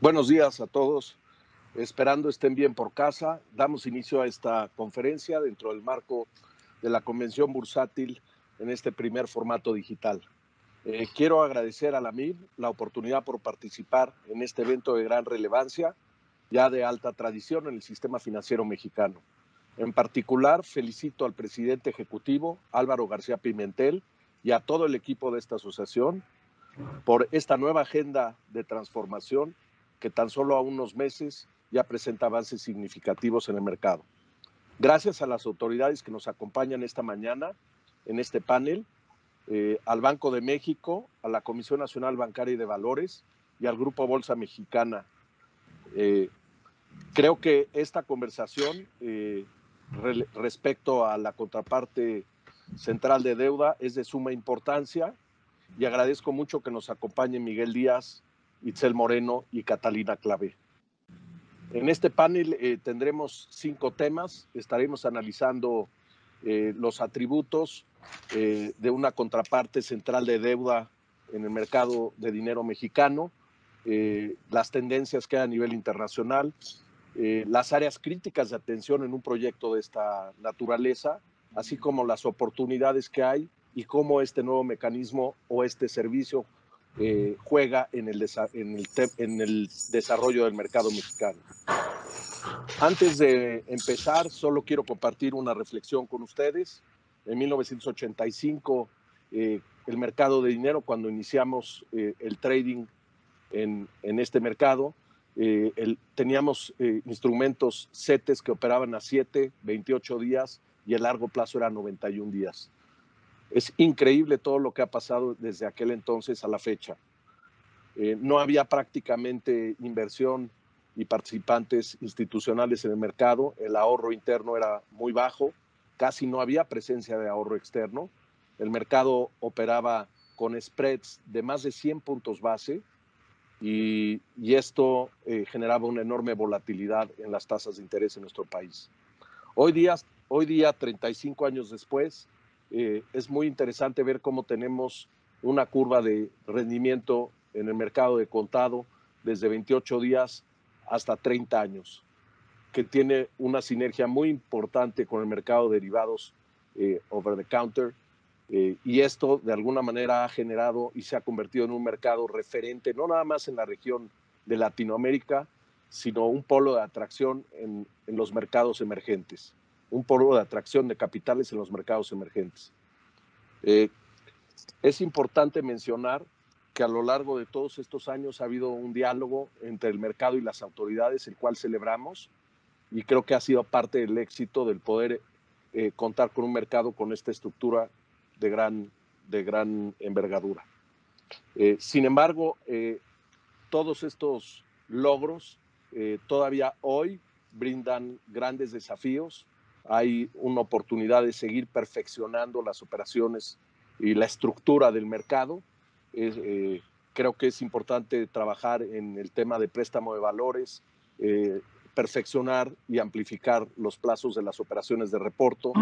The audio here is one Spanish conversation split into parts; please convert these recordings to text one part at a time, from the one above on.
Buenos días a todos. Esperando estén bien por casa, damos inicio a esta conferencia dentro del marco de la Convención Bursátil en este primer formato digital. Quiero agradecer a la MIB la oportunidad por participar en este evento de gran relevancia, ya de alta tradición en el sistema financiero mexicano. En particular, felicito al presidente ejecutivo, Álvaro García Pimentel, y a todo el equipo de esta asociación por esta nueva agenda de transformación que tan solo a unos meses ya presenta avances significativos en el mercado. Gracias a las autoridades que nos acompañan esta mañana en este panel, al Banco de México, a la Comisión Nacional Bancaria y de Valores y al Grupo Bolsa Mexicana. Creo que esta conversación respecto a la contraparte central de deuda es de suma importancia y agradezco mucho que nos acompañen Miguel Díaz, Itzel Moreno y Catalina Clavé. En este panel tendremos 5 temas. Estaremos analizando los atributos de una contraparte central de deuda en el mercado de dinero mexicano, las tendencias que hay a nivel internacional, las áreas críticas de atención en un proyecto de esta naturaleza, así como las oportunidades que hay y cómo este nuevo mecanismo o este servicio juega en el desarrollo del mercado mexicano. Antes de empezar, solo quiero compartir una reflexión con ustedes. En 1985, el mercado de dinero, cuando iniciamos el trading en este mercado, teníamos instrumentos CETES que operaban a 7, 28 días y el largo plazo era 91 días. Es increíble todo lo que ha pasado desde aquel entonces a la fecha. No había prácticamente inversión y participantes institucionales en el mercado, el ahorro interno era muy bajo, casi no había presencia de ahorro externo, el mercado operaba con spreads de más de 100 puntos base y esto generaba una enorme volatilidad en las tasas de interés en nuestro país. Hoy día 35 años después, es muy interesante ver cómo tenemos una curva de rendimiento en el mercado de contado desde 28 días hasta 30 años, que tiene una sinergia muy importante con el mercado de derivados over the counter, y esto de alguna manera ha generado y se ha convertido en un mercado referente, no nada más en la región de Latinoamérica, sino un polo de atracción en los mercados emergentes, un polo de atracción de capitales en los mercados emergentes. Es importante mencionar que a lo largo de todos estos años ha habido un diálogo entre el mercado y las autoridades, el cual celebramos, y creo que ha sido parte del éxito del poder contar con un mercado con esta estructura de gran envergadura. Sin embargo, todos estos logros todavía hoy brindan grandes desafíos. Hay una oportunidad de seguir perfeccionando las operaciones y la estructura del mercado. Creo que es importante trabajar en el tema de préstamo de valores, perfeccionar y amplificar los plazos de las operaciones de reporto,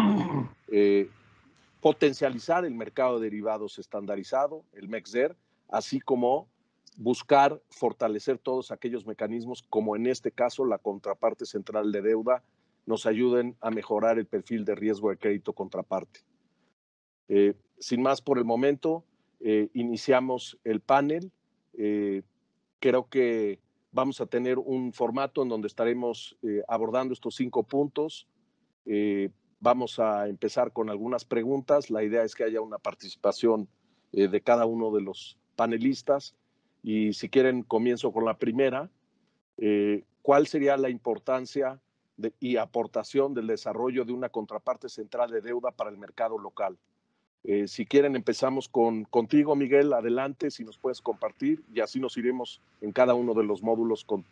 potencializar el mercado de derivados estandarizado, el MEXDER, así como buscar fortalecer todos aquellos mecanismos, como en este caso la contraparte central de deuda, nos ayuden a mejorar el perfil de riesgo de crédito contraparte. Sin más por el momento, iniciamos el panel. Creo que vamos a tener un formato en donde estaremos abordando estos 5 puntos. Vamos a empezar con algunas preguntas. La idea es que haya una participación de cada uno de los panelistas. Y si quieren, comienzo con la primera. ¿Cuál sería la importancia y aportación del desarrollo de una contraparte central de deuda para el mercado local? Si quieren, empezamos contigo, Miguel. Adelante, si nos puedes compartir, y así nos iremos en cada uno de los módulos con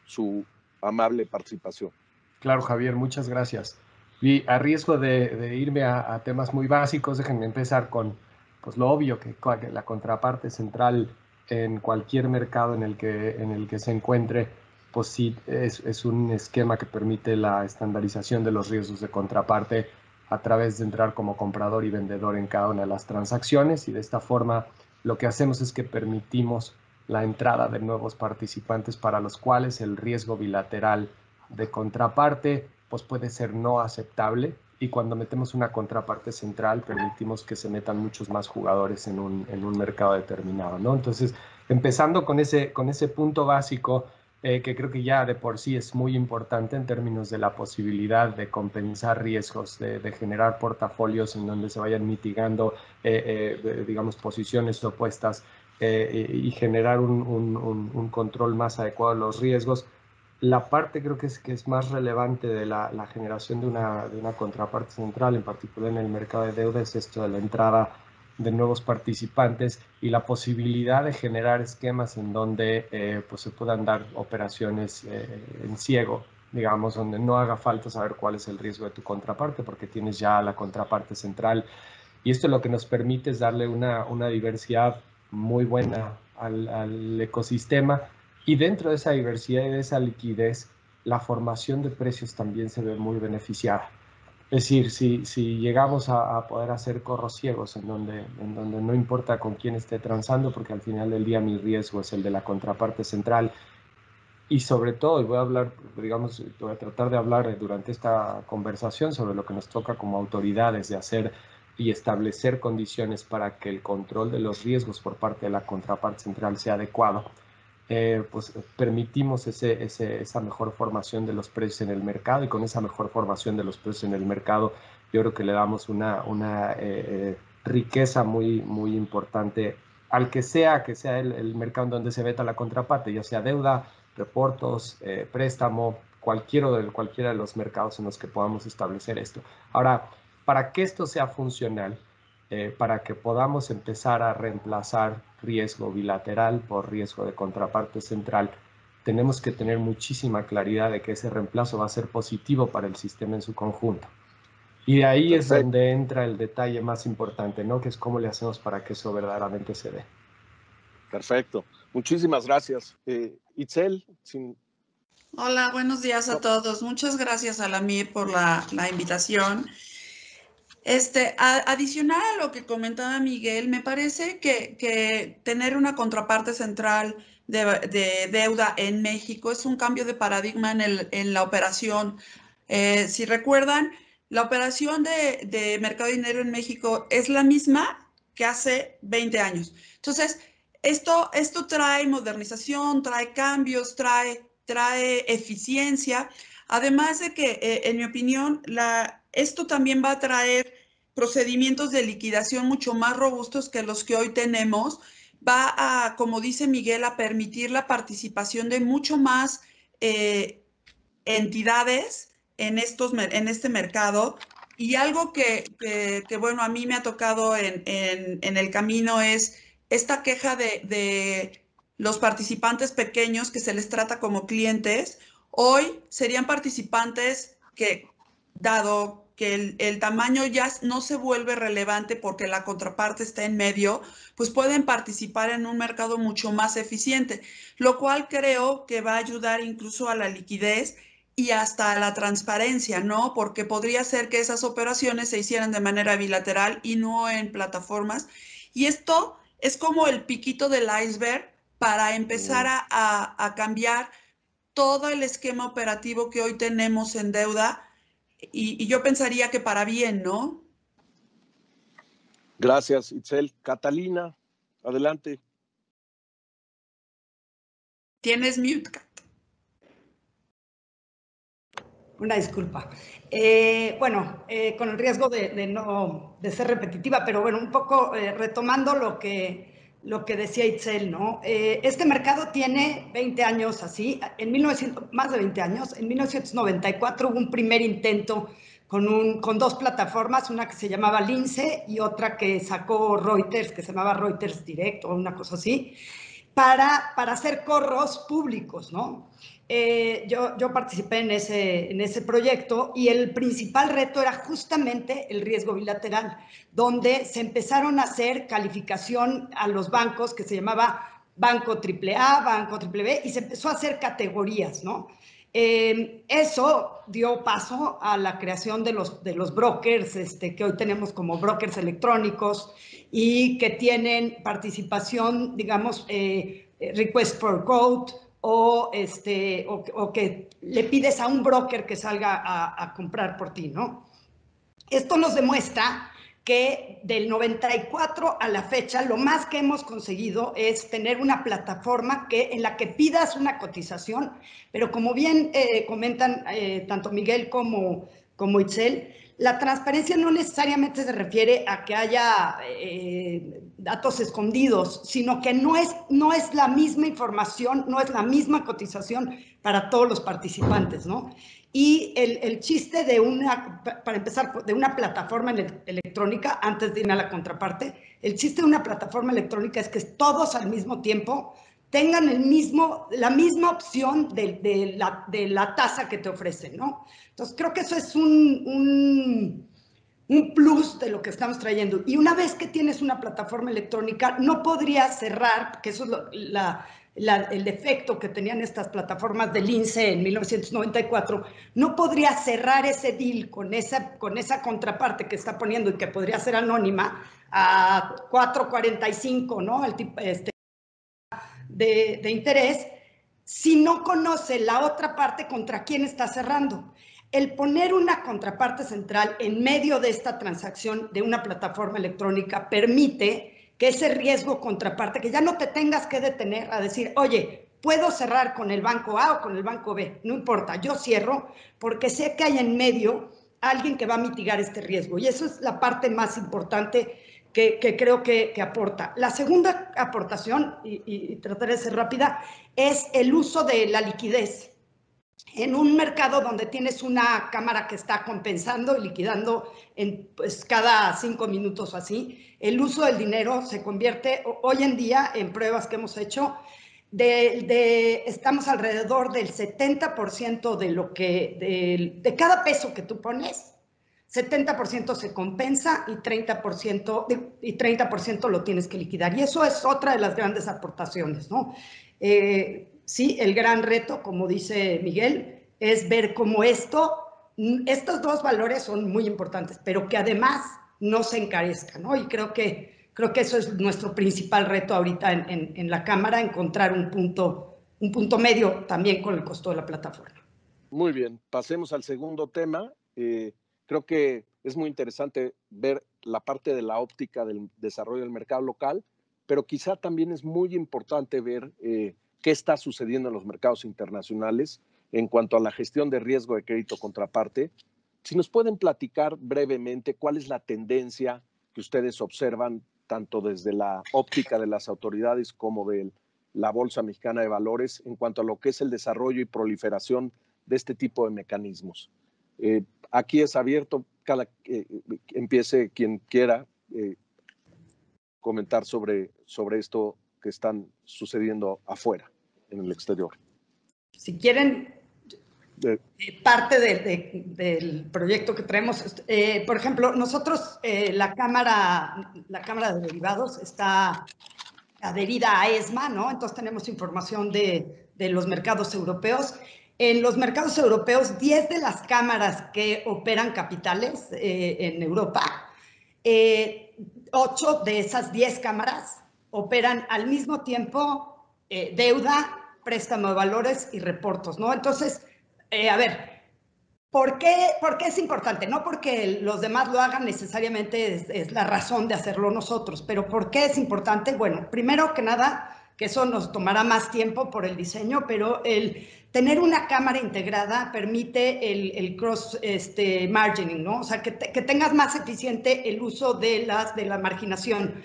su amable participación. Claro, Javier, muchas gracias. Y a riesgo de irme a temas muy básicos, déjenme empezar con pues, lo obvio, que la contraparte central en cualquier mercado en el que se encuentre, pues sí, es un esquema que permite la estandarización de los riesgos de contraparte a través de entrar como comprador y vendedor en cada una de las transacciones, y de esta forma lo que hacemos es que permitimos la entrada de nuevos participantes para los cuales el riesgo bilateral de contraparte pues puede ser no aceptable, y cuando metemos una contraparte central permitimos que se metan muchos más jugadores en un mercado determinado, ¿no? Entonces, empezando con ese punto básico, que creo que ya de por sí es muy importante en términos de la posibilidad de compensar riesgos, de generar portafolios en donde se vayan mitigando, digamos, posiciones opuestas, y generar un control más adecuado de los riesgos. La parte creo que es más relevante de la generación de una contraparte central, en particular en el mercado de deuda, es esto de la entrada de nuevos participantes y la posibilidad de generar esquemas en donde pues se puedan dar operaciones en ciego, digamos, donde no haga falta saber cuál es el riesgo de tu contraparte, porque tienes ya la contraparte central. Y esto lo que nos permite es darle una diversidad muy buena al ecosistema, y dentro de esa diversidad y de esa liquidez, la formación de precios también se ve muy beneficiada. Es decir, si llegamos a poder hacer corros ciegos en donde no importa con quién esté transando, porque al final del día mi riesgo es el de la contraparte central, y sobre todo, y voy a hablar, digamos, voy a tratar de hablar durante esta conversación sobre lo que nos toca como autoridades de hacer y establecer condiciones para que el control de los riesgos por parte de la contraparte central sea adecuado. Pues permitimos esa mejor formación de los precios en el mercado, y con esa mejor formación de los precios en el mercado yo creo que le damos una riqueza muy, muy importante al que sea el mercado en donde se veta la contraparte, ya sea deuda, reportos, préstamo, cualquiera de los mercados en los que podamos establecer esto. Ahora, para que esto sea funcional, para que podamos empezar a reemplazar riesgo bilateral por riesgo de contraparte central, tenemos que tener muchísima claridad de que ese reemplazo va a ser positivo para el sistema en su conjunto. Y de ahí es Perfecto. donde entra el detalle más importante, ¿no? Que es cómo le hacemos para que eso verdaderamente se dé. Perfecto. Muchísimas gracias. Itzel, sin... Hola, buenos días a no. todos. Muchas gracias, Alamir, por la invitación. Adicional a lo que comentaba Miguel, me parece que tener una contraparte central de deuda en México es un cambio de paradigma en la operación. Si recuerdan, la operación de mercado de dinero en México es la misma que hace 20 años. Entonces, esto trae modernización, trae cambios, trae eficiencia. Además de que, en mi opinión, esto también va a traer procedimientos de liquidación mucho más robustos que los que hoy tenemos. Va a, como dice Miguel, a permitir la participación de mucho más entidades en este mercado. Y algo bueno, a mí me ha tocado en el camino es esta queja de los participantes pequeños que se les trata como clientes. Hoy serían participantes que, dado que el tamaño ya no se vuelve relevante porque la contraparte está en medio, pues pueden participar en un mercado mucho más eficiente, lo cual creo que va a ayudar incluso a la liquidez y hasta a la transparencia, ¿no? Porque podría ser que esas operaciones se hicieran de manera bilateral y no en plataformas. Y esto es como el piquito del iceberg para empezar a cambiar todo el esquema operativo que hoy tenemos en deuda, y yo pensaría que para bien, ¿no? Gracias, Itzel. Catalina, adelante. Tienes mute, Kat. Una disculpa. Bueno, con el riesgo de ser repetitiva, pero bueno, un poco retomando lo que decía Itzel, ¿no? Este mercado tiene 20 años así, más de 20 años. En 1994 hubo un primer intento con dos plataformas, una que se llamaba Lince y otra que sacó Reuters, que se llamaba Reuters Direct o una cosa así, para hacer corros públicos, ¿no? Yo participé en ese proyecto, y el principal reto era justamente el riesgo bilateral, donde se empezaron a hacer calificación a los bancos que se llamaba Banco AAA, Banco BBB, y se empezó a hacer categorías, ¿no? Eso dio paso a la creación de los brokers, que hoy tenemos como brokers electrónicos y que tienen participación, digamos, request for quote, o que le pides a un broker que salga a comprar por ti, ¿no? Esto nos demuestra que del 94 a la fecha, lo más que hemos conseguido es tener una plataforma en la que pidas una cotización, pero como bien comentan tanto Miguel como Itzel, la transparencia no necesariamente se refiere a que haya datos escondidos, sino que no es la misma información, no es la misma cotización para todos los participantes, ¿no? Y el chiste para empezar, de una plataforma electrónica, antes de ir a la contraparte, el chiste de una plataforma electrónica es que todos al mismo tiempo tengan la misma opción de la tasa que te ofrecen, ¿no? Entonces, creo que eso es un plus de lo que estamos trayendo. Y una vez que tienes una plataforma electrónica, no podrías cerrar, que eso es el defecto que tenían estas plataformas del INSE en 1994, no podría cerrar ese deal con esa contraparte que está poniendo y que podría ser anónima a 4.45, ¿no? El tipo de interés, si no conoce la otra parte contra quién está cerrando. El poner una contraparte central en medio de esta transacción de una plataforma electrónica permite que ese riesgo contraparte, que ya no te tengas que detener a decir, oye, puedo cerrar con el banco A o con el banco B, no importa, yo cierro porque sé que hay en medio alguien que va a mitigar este riesgo. Y eso es la parte más importante que creo que aporta. La segunda aportación, y trataré de ser rápida, es el uso de la liquidez. En un mercado donde tienes una cámara que está compensando y liquidando pues, cada 5 minutos o así, el uso del dinero se convierte, hoy en día, en pruebas que hemos hecho, estamos alrededor del 70% de cada peso que tú pones, 70% se compensa y 30% lo tienes que liquidar. Y eso es otra de las grandes aportaciones, ¿no? Sí, el gran reto, como dice Miguel, es ver cómo estos dos valores son muy importantes, pero que además no se encarezcan, ¿no? Y creo que eso es nuestro principal reto ahorita en la Cámara, encontrar un punto medio también con el costo de la plataforma. Muy bien, pasemos al segundo tema. Creo que es muy interesante ver la parte de la óptica del desarrollo del mercado local, pero quizá también es muy importante ver qué está sucediendo en los mercados internacionales en cuanto a la gestión de riesgo de crédito contraparte. Si nos pueden platicar brevemente cuál es la tendencia que ustedes observan tanto desde la óptica de las autoridades como de la Bolsa Mexicana de Valores en cuanto a lo que es el desarrollo y proliferación de este tipo de mecanismos. Aquí es abierto, empiece quien quiera comentar sobre esto que están sucediendo afuera, en el exterior. Si quieren, parte del proyecto que traemos, por ejemplo, nosotros, la Cámara de Derivados está adherida a ESMA, ¿no? Entonces tenemos información de los mercados europeos. En los mercados europeos, 10 de las cámaras que operan capitales en Europa, 8 de esas 10 cámaras operan al mismo tiempo deuda, préstamo de valores y reportos, ¿no? Entonces, a ver, ¿por qué es importante? No porque los demás lo hagan necesariamente es la razón de hacerlo nosotros, pero ¿por qué es importante? Bueno, primero que nada, que eso nos tomará más tiempo por el diseño, pero el tener una cámara integrada permite el cross margining, ¿no? O sea, que tengas más eficiente el uso de la marginación.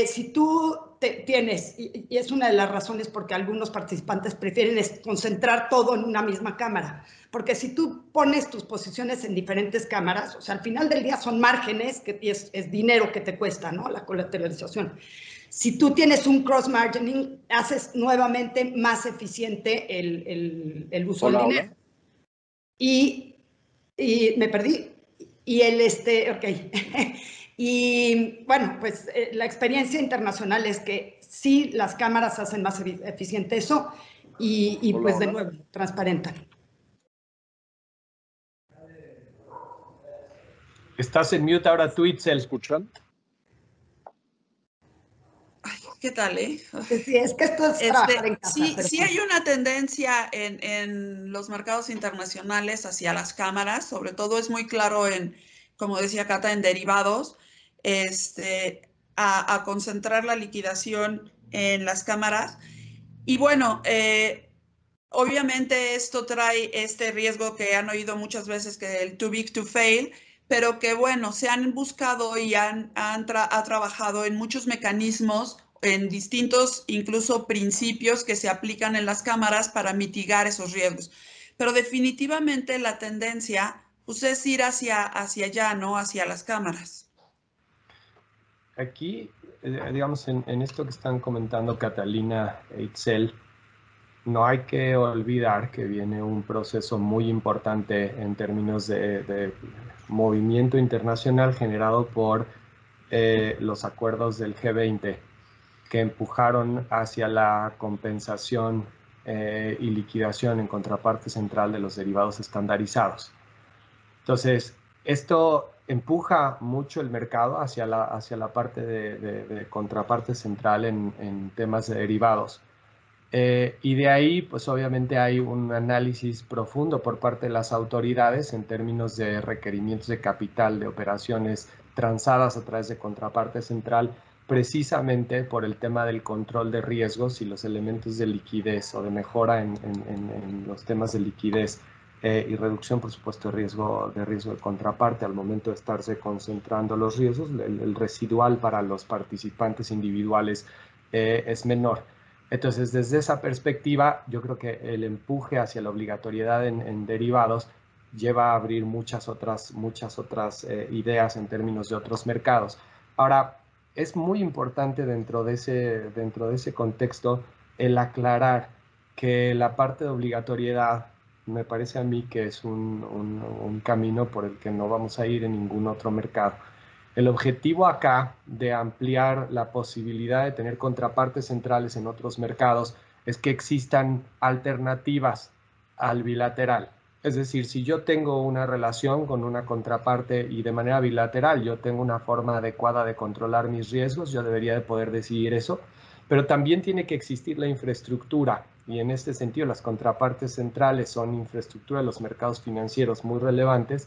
Si tú tienes, y es una de las razones por que algunos participantes prefieren concentrar todo en una misma cámara, porque si tú pones tus posiciones en diferentes cámaras, o sea, al final del día son márgenes, que es dinero que te cuesta, ¿no? La colateralización. Si tú tienes un cross-margining, haces nuevamente más eficiente el uso del dinero. Y me perdí. Y ok. Y bueno, pues la experiencia internacional es que sí, las cámaras hacen más eficiente eso y pues de nuevo, transparentan. Estás en mute ahora tú, Itzel. ¿Me escuchan? Ay, ¿qué tal, Sí, es que esto es trabajar en casa. Sí hay una tendencia en los mercados internacionales hacia las cámaras, sobre todo es muy claro en, como decía Cata, en derivados, a concentrar la liquidación en las cámaras. Y bueno, obviamente esto trae este riesgo que han oído muchas veces, que el too big to fail, pero que bueno, se han buscado y ha trabajado en muchos mecanismos, en distintos incluso principios que se aplican en las cámaras para mitigar esos riesgos. Pero definitivamente la tendencia pues, es ir hacia allá, ¿no? Hacia las cámaras. Aquí, digamos, en esto que están comentando Catalina e Itzel, no hay que olvidar que viene un proceso muy importante en términos de movimiento internacional generado por los acuerdos del G20 que empujaron hacia la compensación y liquidación en contraparte central de los derivados estandarizados. Entonces, esto empuja mucho el mercado hacia la parte de contraparte central en temas de derivados. Y de ahí, pues obviamente hay un análisis profundo por parte de las autoridades en términos de requerimientos de capital, de operaciones transadas a través de contraparte central, precisamente por el tema del control de riesgos y los elementos de liquidez o de mejora en los temas de liquidez y reducción, por supuesto, de riesgo de contraparte al momento de estarse concentrando los riesgos. El residual para los participantes individuales es menor. Entonces, desde esa perspectiva, yo creo que el empuje hacia la obligatoriedad en derivados lleva a abrir muchas otras ideas en términos de otros mercados. Ahora, es muy importante dentro de ese contexto el aclarar que la parte de obligatoriedad me parece a mí que es un camino por el que no vamos a ir en ningún otro mercado. El objetivo acá de ampliar la posibilidad de tener contrapartes centrales en otros mercados es que existan alternativas al bilateral. Es decir, si yo tengo una relación con una contraparte y de manera bilateral yo tengo una forma adecuada de controlar mis riesgos, yo debería de poder decidir eso, pero también tiene que existir la infraestructura y en este sentido las contrapartes centrales son infraestructura de los mercados financieros muy relevantes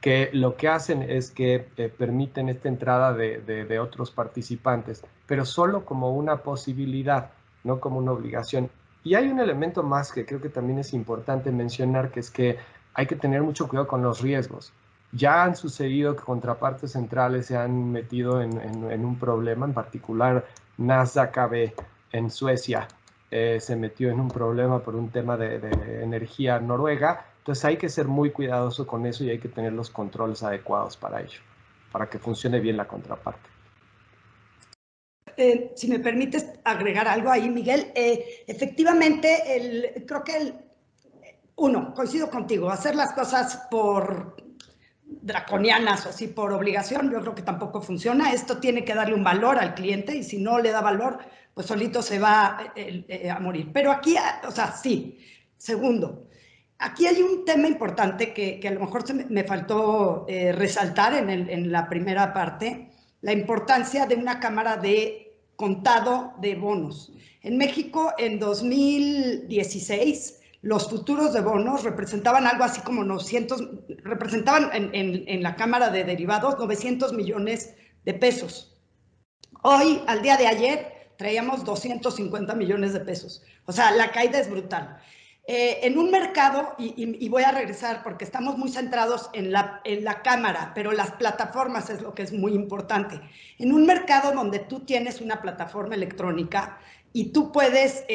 que lo que hacen es que permiten esta entrada de otros participantes, pero solo como una posibilidad, no como una obligación. Y hay un elemento más que creo que también es importante mencionar, que es que hay que tener mucho cuidado con los riesgos. Ya han sucedido que contrapartes centrales se han metido en un problema, en particular Nasdaq AB en Suecia se metió en un problema por un tema de energía noruega. Entonces hay que ser muy cuidadoso con eso y hay que tener los controles adecuados para ello, para que funcione bien la contraparte. Si me permites agregar algo ahí, Miguel, efectivamente, creo que coincido contigo, hacer las cosas por draconianas o así por obligación, yo creo que tampoco funciona. Esto tiene que darle un valor al cliente y si no le da valor, pues solito se va a morir. Pero aquí, o sea, sí. Segundo, aquí hay un tema importante que a lo mejor me faltó resaltar en la primera parte, la importancia de una cámara de contado de bonos. En México, en 2016, los futuros de bonos representaban algo así como representaban en la Cámara de Derivados 900 millones de pesos. Hoy, al día de ayer, traíamos 250 millones de pesos. O sea, la caída es brutal. En un mercado, y voy a regresar porque estamos muy centrados en la cámara, pero las plataformas es lo que es muy importante. En un mercado donde tú tienes una plataforma electrónica y tú puedes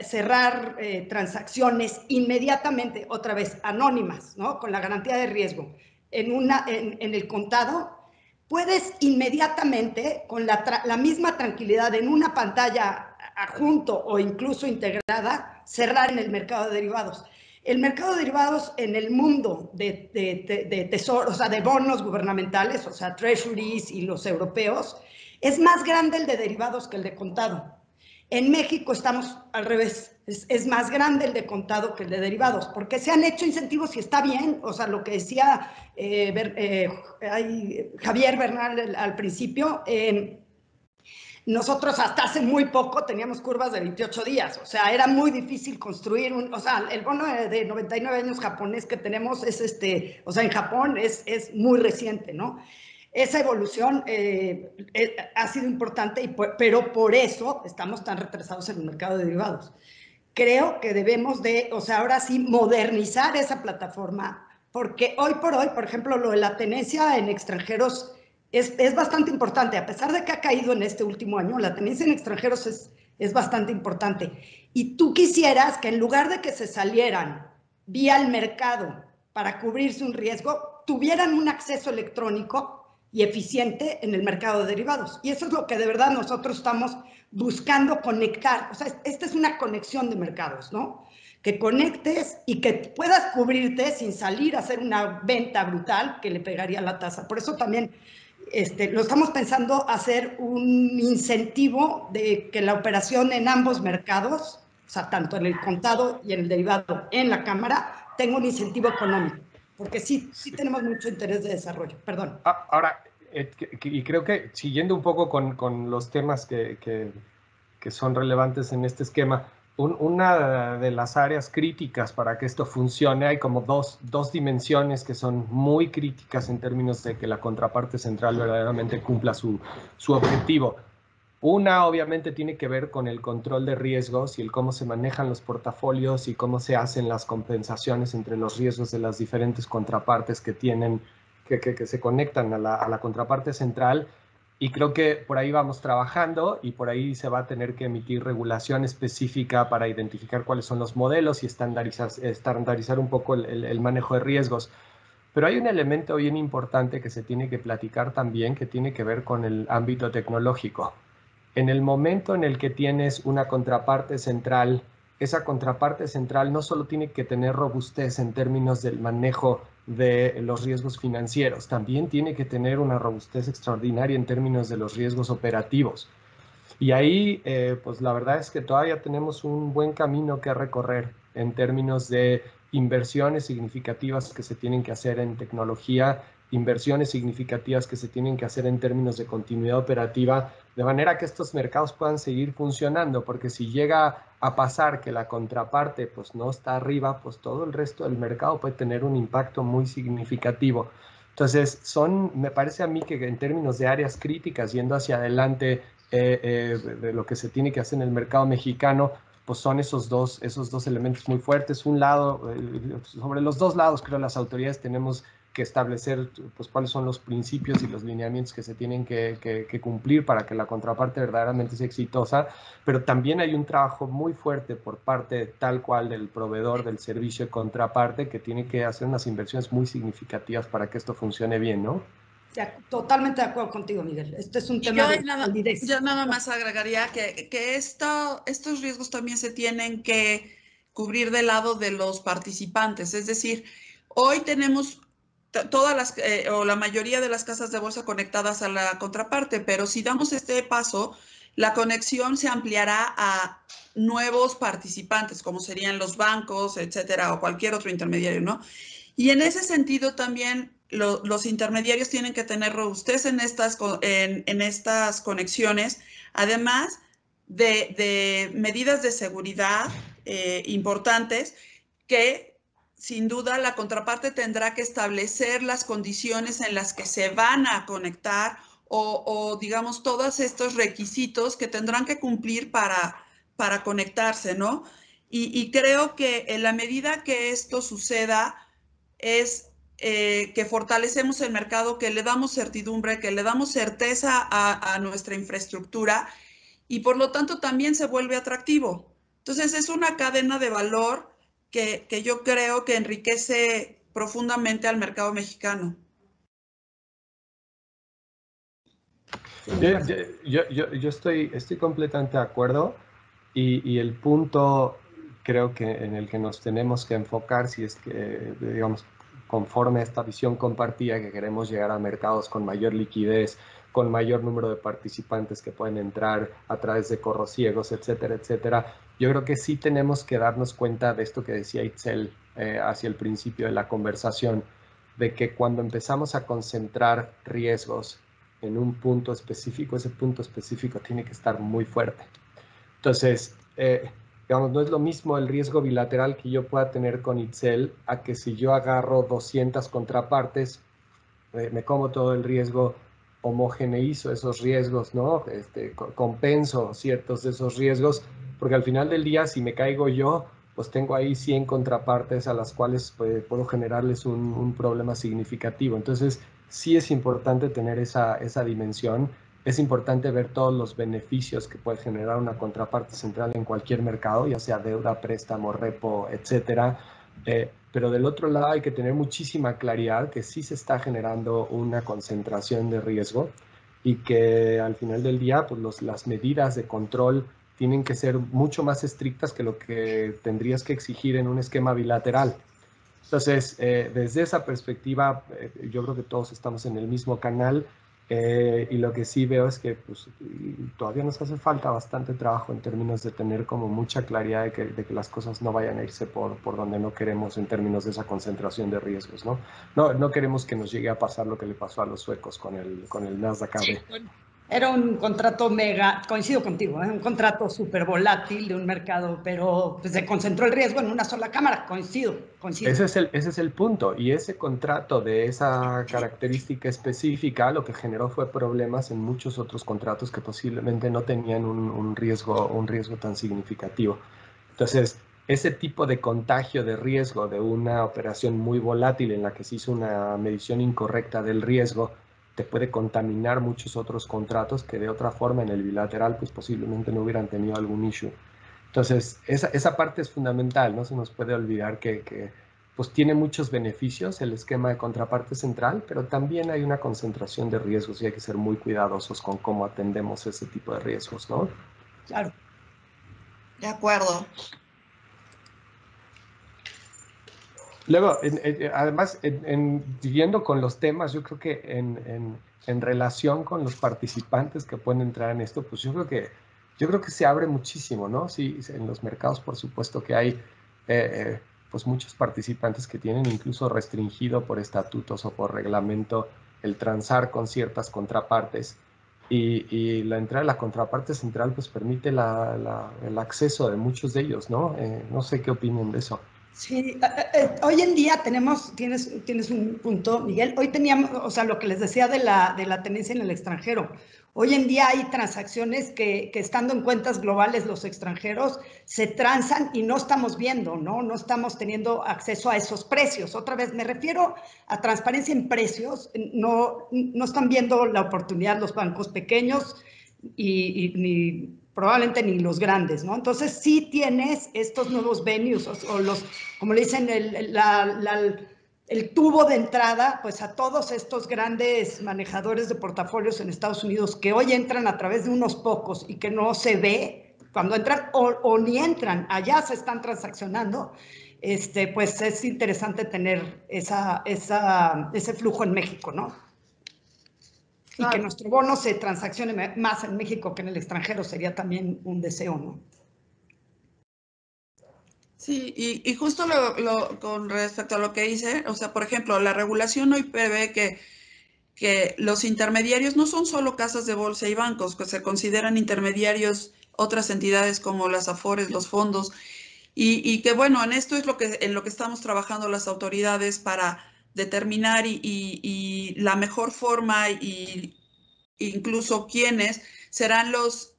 cerrar transacciones inmediatamente, otra vez, anónimas, ¿no? Con la garantía de riesgo, en el contado, puedes inmediatamente, con la misma tranquilidad, en una pantalla adjunto o incluso integrada, cerrar en el mercado de derivados. El mercado de derivados en el mundo de tesoros, o sea, de bonos gubernamentales, o sea, treasuries y los europeos, es más grande el de derivados que el de contado. En México estamos al revés, es más grande el de contado que el de derivados, porque se han hecho incentivos y está bien, o sea, lo que decía Javier Bernal al principio, nosotros hasta hace muy poco teníamos curvas de 28 días, o sea, era muy difícil construir o sea, el bono de 99 años japonés que tenemos es o sea, en Japón es muy reciente, ¿no? Esa evolución ha sido importante, pero por eso estamos tan retrasados en el mercado de derivados. Creo que debemos de, o sea, ahora sí, modernizar esa plataforma, porque hoy por hoy, por ejemplo, lo de la tenencia en extranjeros es bastante importante. A pesar de que ha caído en este último año, la tenencia en extranjeros es bastante importante. Y tú quisieras que en lugar de que se salieran vía el mercado para cubrirse un riesgo, tuvieran un acceso electrónico y eficiente en el mercado de derivados. Y eso es lo que de verdad nosotros estamos buscando conectar. O sea, esta es una conexión de mercados, ¿no? Que conectes y que puedas cubrirte sin salir a hacer una venta brutal que le pegaría a la tasa. Por eso también lo estamos pensando hacer un incentivo de que la operación en ambos mercados, o sea, tanto en el contado y en el derivado en la cámara, tenga un incentivo económico, porque sí tenemos mucho interés de desarrollo. Perdón. Ahora, y creo que siguiendo un poco con los temas que son relevantes en este esquema, una de las áreas críticas para que esto funcione, hay como dos dimensiones que son muy críticas en términos de que la contraparte central verdaderamente cumpla su objetivo. Una, obviamente, tiene que ver con el control de riesgos y el cómo se manejan los portafolios y cómo se hacen las compensaciones entre los riesgos de las diferentes contrapartes que tienen, que se conectan a la contraparte central. Y creo que por ahí vamos trabajando y por ahí se va a tener que emitir regulación específica para identificar cuáles son los modelos y estandarizar un poco el manejo de riesgos. Pero hay un elemento bien importante que se tiene que platicar también, que tiene que ver con el ámbito tecnológico. En el momento en el que tienes una contraparte central, esa contraparte central no solo tiene que tener robustez en términos del manejo de los riesgos financieros, también tiene que tener una robustez extraordinaria en términos de los riesgos operativos. Y ahí, pues la verdad es que todavía tenemos un buen camino que recorrer en términos de inversiones significativas que se tienen que hacer en tecnología, inversiones significativas que se tienen que hacer en términos de continuidad operativa, de manera que estos mercados puedan seguir funcionando, porque si llega a pasar que la contraparte pues no está arriba, pues todo el resto del mercado puede tener un impacto muy significativo. Entonces, me parece a mí que en términos de áreas críticas, yendo hacia adelante, de lo que se tiene que hacer en el mercado mexicano, pues son esos dos elementos muy fuertes. Un lado, sobre los dos lados, creo las autoridades tenemos que establecer pues cuáles son los principios y los lineamientos que se tienen que cumplir para que la contraparte verdaderamente sea exitosa, pero también hay un trabajo muy fuerte por parte tal cual del proveedor del servicio de contraparte que tiene que hacer unas inversiones muy significativas para que esto funcione bien, ¿no? Totalmente de acuerdo contigo, Miguel. Este es un tema de validez. Yo nada más agregaría que estos riesgos también se tienen que cubrir del lado de los participantes. Es decir, hoy tenemos todas las o la mayoría de las casas de bolsa conectadas a la contraparte, pero si damos este paso, la conexión se ampliará a nuevos participantes, como serían los bancos, etcétera, o cualquier otro intermediario, ¿no? Y en ese sentido también los intermediarios tienen que tener robustez en estas conexiones, además de medidas de seguridad importantes que sin duda la contraparte tendrá que establecer las condiciones en las que se van a conectar o digamos todos estos requisitos que tendrán que cumplir para conectarse, ¿no? Y creo que en la medida que esto suceda es que fortalecemos el mercado, que le damos certidumbre, que le damos certeza a nuestra infraestructura y por lo tanto también se vuelve atractivo. Entonces es una cadena de valor que yo creo que enriquece profundamente al mercado mexicano. Yo estoy completamente de acuerdo y el punto creo que en el que nos tenemos que enfocar, si es que, digamos, conforme a esta visión compartida que queremos llegar a mercados con mayor liquidez, con mayor número de participantes que pueden entrar a través de corros ciegos, etcétera, etcétera. Yo creo que sí tenemos que darnos cuenta de esto que decía Itzel hacia el principio de la conversación, de que cuando empezamos a concentrar riesgos en un punto específico, ese punto específico tiene que estar muy fuerte. Entonces, digamos, no es lo mismo el riesgo bilateral que yo pueda tener con Itzel a que si yo agarro 200 contrapartes, me como todo el riesgo, homogeneizo esos riesgos, ¿no? Compenso ciertos de esos riesgos, porque al final del día, si me caigo yo, pues tengo ahí 100 contrapartes a las cuales puedo generarles un problema significativo. Entonces, sí es importante tener esa dimensión. Es importante ver todos los beneficios que puede generar una contraparte central en cualquier mercado, ya sea deuda, préstamo, repo, etcétera. Pero del otro lado hay que tener muchísima claridad que sí se está generando una concentración de riesgo y que al final del día pues las medidas de control tienen que ser mucho más estrictas que lo que tendrías que exigir en un esquema bilateral. Entonces, desde esa perspectiva, yo creo que todos estamos en el mismo canal y lo que sí veo es que pues, todavía nos hace falta bastante trabajo en términos de tener como mucha claridad de que las cosas no vayan a irse por donde no queremos en términos de esa concentración de riesgos, ¿no? No queremos que nos llegue a pasar lo que le pasó a los suecos con el Nasdaq AB. Sí, bueno, era un contrato mega, coincido contigo, un contrato súper volátil de un mercado, pero pues, se concentró el riesgo en una sola cámara, coincido. Ese es el punto, y ese contrato de esa característica específica lo que generó fue problemas en muchos otros contratos que posiblemente no tenían un riesgo tan significativo. Entonces, ese tipo de contagio de riesgo de una operación muy volátil en la que se hizo una medición incorrecta del riesgo te puede contaminar muchos otros contratos que de otra forma en el bilateral pues posiblemente no hubieran tenido algún issue. Entonces, esa parte es fundamental, no se nos puede olvidar que pues tiene muchos beneficios el esquema de contraparte central, pero también hay una concentración de riesgos y hay que ser muy cuidadosos con cómo atendemos ese tipo de riesgos, ¿no? Claro. De acuerdo. Luego, además, siguiendo con los temas, yo creo que en relación con los participantes que pueden entrar en esto, pues yo creo que se abre muchísimo, ¿no? Sí, en los mercados, por supuesto que hay pues muchos participantes que tienen incluso restringido por estatutos o por reglamento el transar con ciertas contrapartes. Y la entrada de la contraparte central pues permite el acceso de muchos de ellos, ¿no? No sé qué opinen de eso. Sí, hoy en día tienes un punto, Miguel. Hoy teníamos, o sea, lo que les decía de la tenencia en el extranjero. Hoy en día hay transacciones que estando en cuentas globales los extranjeros se transan y no estamos viendo, ¿no? No estamos teniendo acceso a esos precios. Otra vez, me refiero a transparencia en precios. No están viendo la oportunidad los bancos pequeños ni probablemente ni los grandes, ¿no? Entonces sí tienes estos nuevos venues o los, como le dicen, el tubo de entrada, pues a todos estos grandes manejadores de portafolios en Estados Unidos que hoy entran a través de unos pocos y que no se ve cuando entran o ni entran, allá se están transaccionando, pues es interesante tener ese flujo en México, ¿no? Y que nuestro bono se transaccione más en México que en el extranjero sería también un deseo, ¿no? Sí, y justo con respecto a lo que hice, o sea, por ejemplo, la regulación hoy prevé que los intermediarios no son solo casas de bolsa y bancos, que se consideran intermediarios otras entidades como las AFORES, los fondos, y que bueno, en esto es en lo que estamos trabajando las autoridades para determinar y la mejor forma y incluso quiénes serán los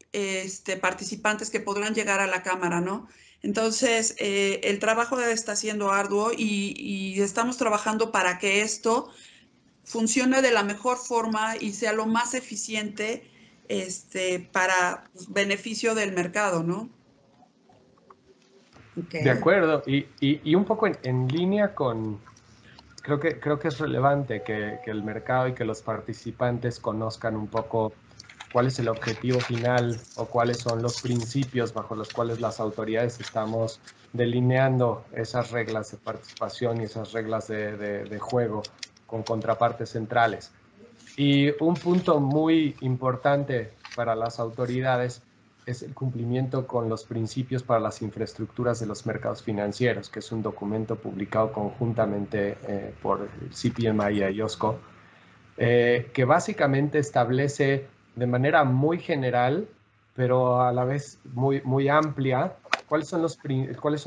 participantes que podrán llegar a la Cámara, ¿no? Entonces, el trabajo está siendo arduo y estamos trabajando para que esto funcione de la mejor forma y sea lo más eficiente para beneficio del mercado, ¿no? Okay. De acuerdo, y un poco en línea con, creo que es relevante que el mercado y que los participantes conozcan un poco cuál es el objetivo final o cuáles son los principios bajo los cuales las autoridades estamos delineando esas reglas de participación y esas reglas de juego con contrapartes centrales. Y un punto muy importante para las autoridades es el cumplimiento con los principios para las infraestructuras de los mercados financieros, que es un documento publicado conjuntamente por CPMI y IOSCO, que básicamente establece de manera muy general, pero a la vez muy amplia, cuáles son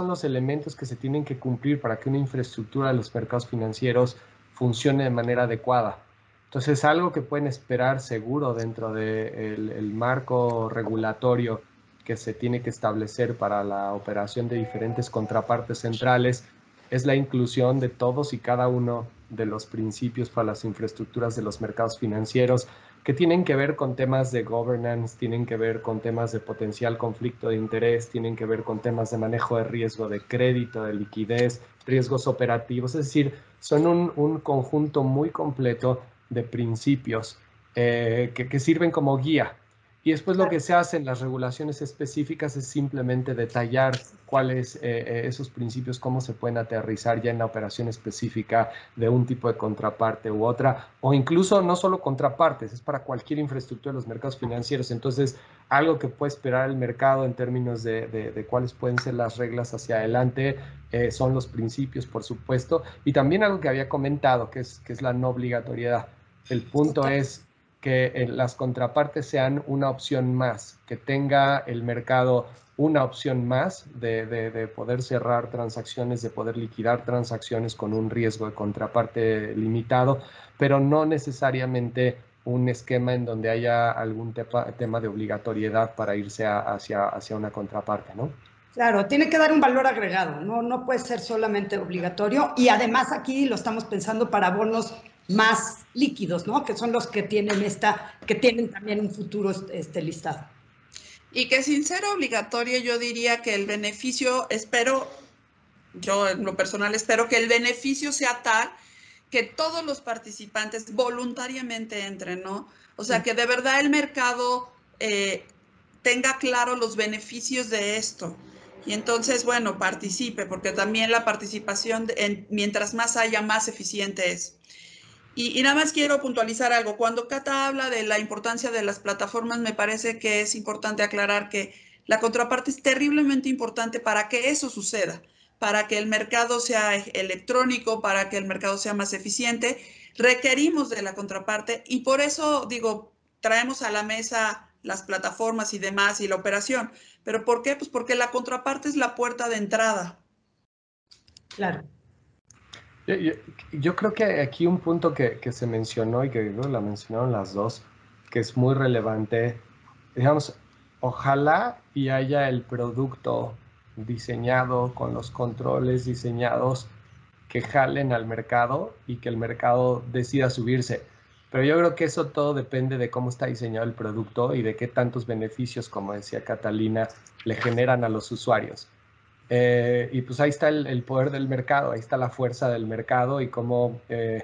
los elementos que se tienen que cumplir para que una infraestructura de los mercados financieros funcione de manera adecuada. Entonces, algo que pueden esperar seguro dentro del marco regulatorio que se tiene que establecer para la operación de diferentes contrapartes centrales es la inclusión de todos y cada uno de los principios para las infraestructuras de los mercados financieros que tienen que ver con temas de governance, tienen que ver con temas de potencial conflicto de interés, tienen que ver con temas de manejo de riesgo de crédito, de liquidez, riesgos operativos, es decir, son un conjunto muy completo de principios que sirven como guía. Y después lo que se hace en las regulaciones específicas es simplemente detallar cuáles esos principios, cómo se pueden aterrizar ya en la operación específica de un tipo de contraparte u otra, o incluso no solo contrapartes, es para cualquier infraestructura de los mercados financieros. Entonces, algo que puede esperar el mercado en términos de cuáles pueden ser las reglas hacia adelante son los principios, por supuesto, y también algo que había comentado, que es la no obligatoriedad. El punto es que las contrapartes sean una opción más, que tenga el mercado una opción más de poder cerrar transacciones, de poder liquidar transacciones con un riesgo de contraparte limitado, pero no necesariamente un esquema en donde haya algún tema de obligatoriedad para irse hacia una contraparte, ¿no? Claro, tiene que dar un valor agregado, no puede ser solamente obligatorio. Y además aquí lo estamos pensando para bonos más líquidos, ¿no? Que son los que tienen que tienen también un futuro listado. Y que sin ser obligatorio, yo diría que el beneficio, yo en lo personal espero que el beneficio sea tal que todos los participantes voluntariamente entren, ¿no? O sea, que de verdad el mercado tenga claro los beneficios de esto. Y entonces, bueno, participe, porque también la participación, mientras más haya, más eficiente es. Y nada más quiero puntualizar algo. Cuando Cata habla de la importancia de las plataformas, me parece que es importante aclarar que la contraparte es terriblemente importante para que eso suceda, para que el mercado sea electrónico, para que el mercado sea más eficiente. Requerimos de la contraparte y por eso, digo, traemos a la mesa las plataformas y demás y la operación. ¿Pero por qué? Pues porque la contraparte es la puerta de entrada. Claro. Yo creo que aquí un punto que se mencionó y que ¿no? La mencionaron las dos, que es muy relevante, digamos, ojalá y haya el producto diseñado con los controles diseñados que jalen al mercado y que el mercado decida subirse. Pero yo creo que eso todo depende de cómo está diseñado el producto y de qué tantos beneficios, como decía Catalina, le generan a los usuarios. Y pues ahí está el poder del mercado, ahí está la fuerza del mercado y cómo, pues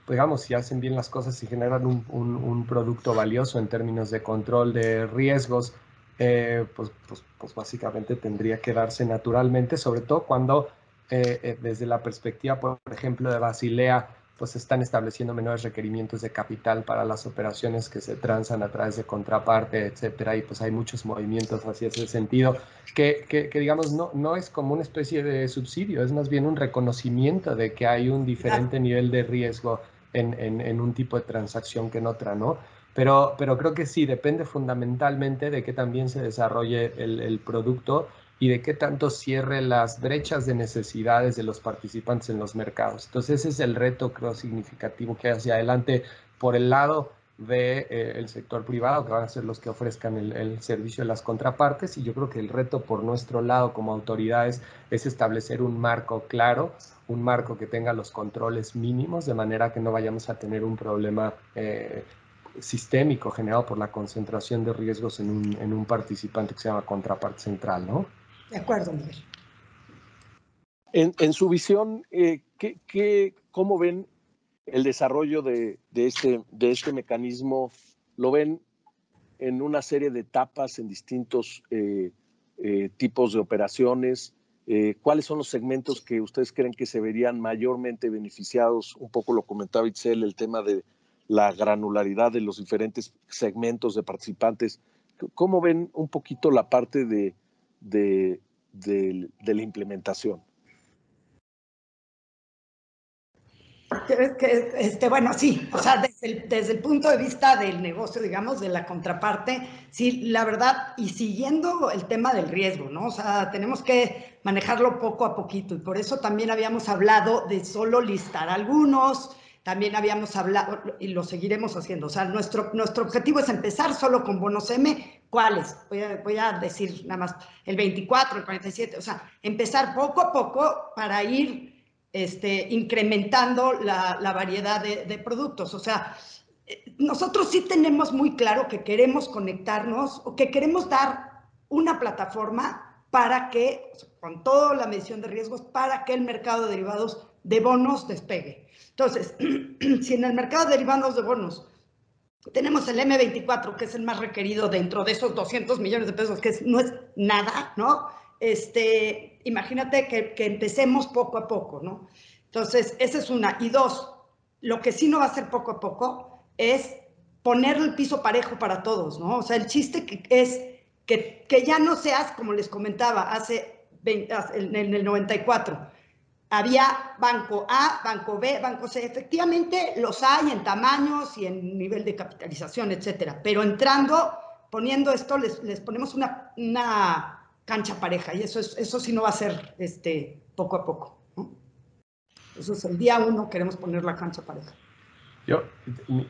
digamos, si hacen bien las cosas y generan un producto valioso en términos de control de riesgos, pues básicamente tendría que darse naturalmente, sobre todo cuando desde la perspectiva, por ejemplo, de Basilea, pues están estableciendo menores requerimientos de capital para las operaciones que se transan a través de contraparte, etcétera, y pues hay muchos movimientos hacia ese sentido que digamos, no es como una especie de subsidio, es más bien un reconocimiento de que hay un diferente nivel de riesgo en un tipo de transacción que en otra, ¿no? Pero creo que sí, depende fundamentalmente de que también se desarrolle el producto y de qué tanto cierre las brechas de necesidades de los participantes en los mercados. Entonces ese es el reto, creo, significativo que hay hacia adelante por el lado del sector privado, que van a ser los que ofrezcan el servicio de las contrapartes, y yo creo que el reto por nuestro lado como autoridades es establecer un marco claro, un marco que tenga los controles mínimos, de manera que no vayamos a tener un problema sistémico generado por la concentración de riesgos en un participante que se llama contraparte central, ¿no? De acuerdo, Miguel. En su visión, ¿cómo ven el desarrollo de este mecanismo? ¿Lo ven en una serie de etapas en distintos tipos de operaciones? ¿Cuáles son los segmentos que ustedes creen que se verían mayormente beneficiados? Un poco lo comentaba Itzel, el tema de la granularidad de los diferentes segmentos de participantes. ¿Cómo ven un poquito la parte de la implementación? Bueno, sí, o sea, desde el punto de vista del negocio, digamos, de la contraparte, sí, la verdad, y siguiendo el tema del riesgo, ¿no? O sea, tenemos que manejarlo poco a poquito, y por eso también habíamos hablado de solo listar algunos, también habíamos hablado, y lo seguiremos haciendo, o sea, nuestro objetivo es empezar solo con bonos M. ¿Cuáles? Voy a decir nada más, el 24, el 47, o sea, empezar poco a poco para ir incrementando la variedad de productos. O sea, nosotros sí tenemos muy claro que queremos conectarnos o que queremos dar una plataforma para que, con toda la medición de riesgos, para que el mercado de derivados de bonos despegue. Entonces, si en el mercado de derivados de bonos tenemos el M24, que es el más requerido dentro de esos 200 millones de pesos, que no es nada, ¿no? Imagínate que empecemos poco a poco, ¿no? Entonces, esa es una. Y dos, lo que sí no va a ser poco a poco es poner el piso parejo para todos, ¿no? O sea, el chiste es que ya no seas, como les comentaba, en el 94, había banco A, banco B, banco C. Efectivamente los hay en tamaños y en nivel de capitalización, etcétera. Pero poniendo esto, les ponemos una cancha pareja, y eso sí no va a ser poco a poco, ¿no? Eso es el día 1, queremos poner la cancha pareja.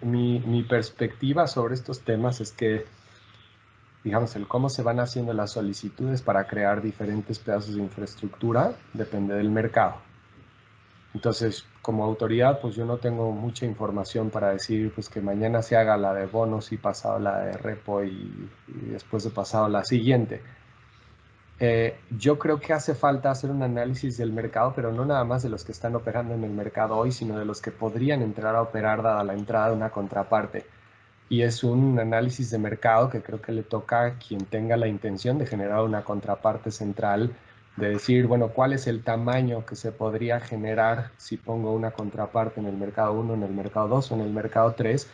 Mi perspectiva sobre estos temas es que, digamos, el cómo se van haciendo las solicitudes para crear diferentes pedazos de infraestructura depende del mercado. Entonces, como autoridad, pues yo no tengo mucha información para decir pues que mañana se haga la de bonos y pasado la de repo y después de pasado la siguiente. Yo creo que hace falta hacer un análisis del mercado, pero no nada más de los que están operando en el mercado hoy, sino de los que podrían entrar a operar dada la entrada de una contraparte. Y es un análisis de mercado que creo que le toca a quien tenga la intención de generar una contraparte central, de decir, bueno, ¿cuál es el tamaño que se podría generar si pongo una contraparte en el mercado 1, en el mercado 2 o en el mercado 3?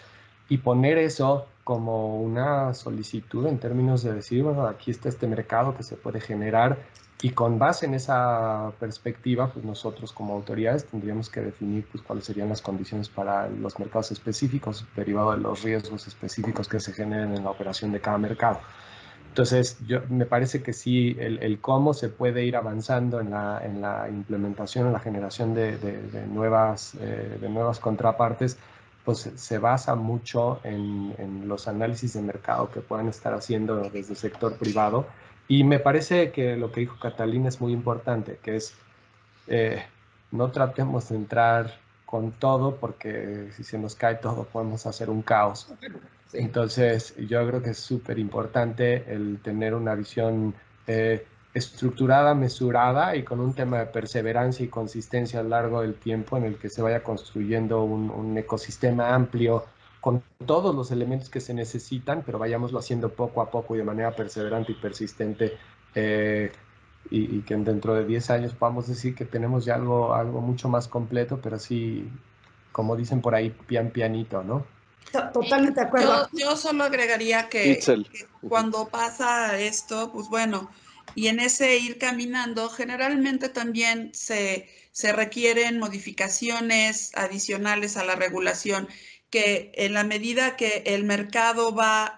Y poner eso como una solicitud en términos de decir, bueno, aquí está este mercado que se puede generar, y con base en esa perspectiva, pues nosotros como autoridades tendríamos que definir pues cuáles serían las condiciones para los mercados específicos, derivado de los riesgos específicos que se generen en la operación de cada mercado. Entonces, me parece que sí, el cómo se puede ir avanzando en la implementación, en la generación de nuevas contrapartes, pues se basa mucho en los análisis de mercado que puedan estar haciendo desde el sector privado. Y me parece que lo que dijo Catalina es muy importante, que es no tratemos de entrar con todo, porque si se nos cae todo podemos hacer un caos. Sí. Entonces yo creo que es súper importante el tener una visión estructurada, mesurada y con un tema de perseverancia y consistencia a lo largo del tiempo, en el que se vaya construyendo un ecosistema amplio con todos los elementos que se necesitan, pero vayámoslo haciendo poco a poco y de manera perseverante y persistente, y que dentro de 10 años podamos decir que tenemos ya algo mucho más completo, pero sí, como dicen por ahí, pianito, ¿no? Totalmente de acuerdo. Yo solo agregaría que cuando pasa esto, pues bueno, y en ese ir caminando, generalmente también se requieren modificaciones adicionales a la regulación, que en la medida que el mercado va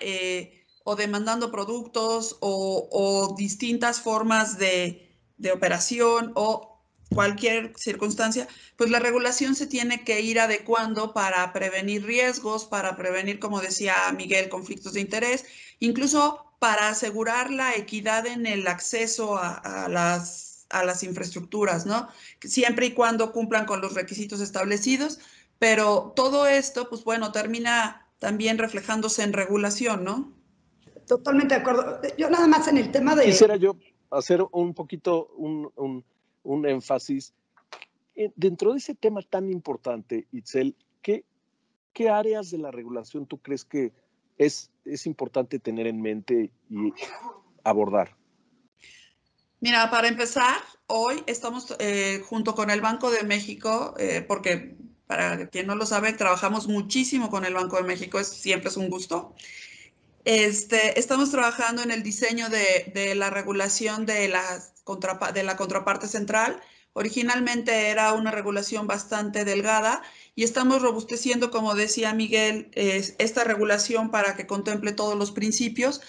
o demandando productos o distintas formas de operación o cualquier circunstancia, pues la regulación se tiene que ir adecuando para prevenir riesgos, para prevenir, como decía Miguel, conflictos de interés, incluso para asegurar la equidad en el acceso a las infraestructuras, ¿no? Siempre y cuando cumplan con los requisitos establecidos, pero todo esto, pues bueno, termina también reflejándose en regulación, ¿no? Totalmente de acuerdo. Yo nada más en el tema de... Quisiera yo hacer un poquito un énfasis. Dentro de ese tema tan importante, Itzel, ¿qué áreas de la regulación tú crees que es importante tener en mente y abordar? Mira, para empezar, hoy estamos junto con el Banco de México, porque para quien no lo sabe, trabajamos muchísimo con el Banco de México, siempre es un gusto. Estamos trabajando en el diseño de la regulación de la contraparte central. Originalmente era una regulación bastante delgada y estamos robusteciendo, como decía Miguel, esta regulación para que contemple todos los principios.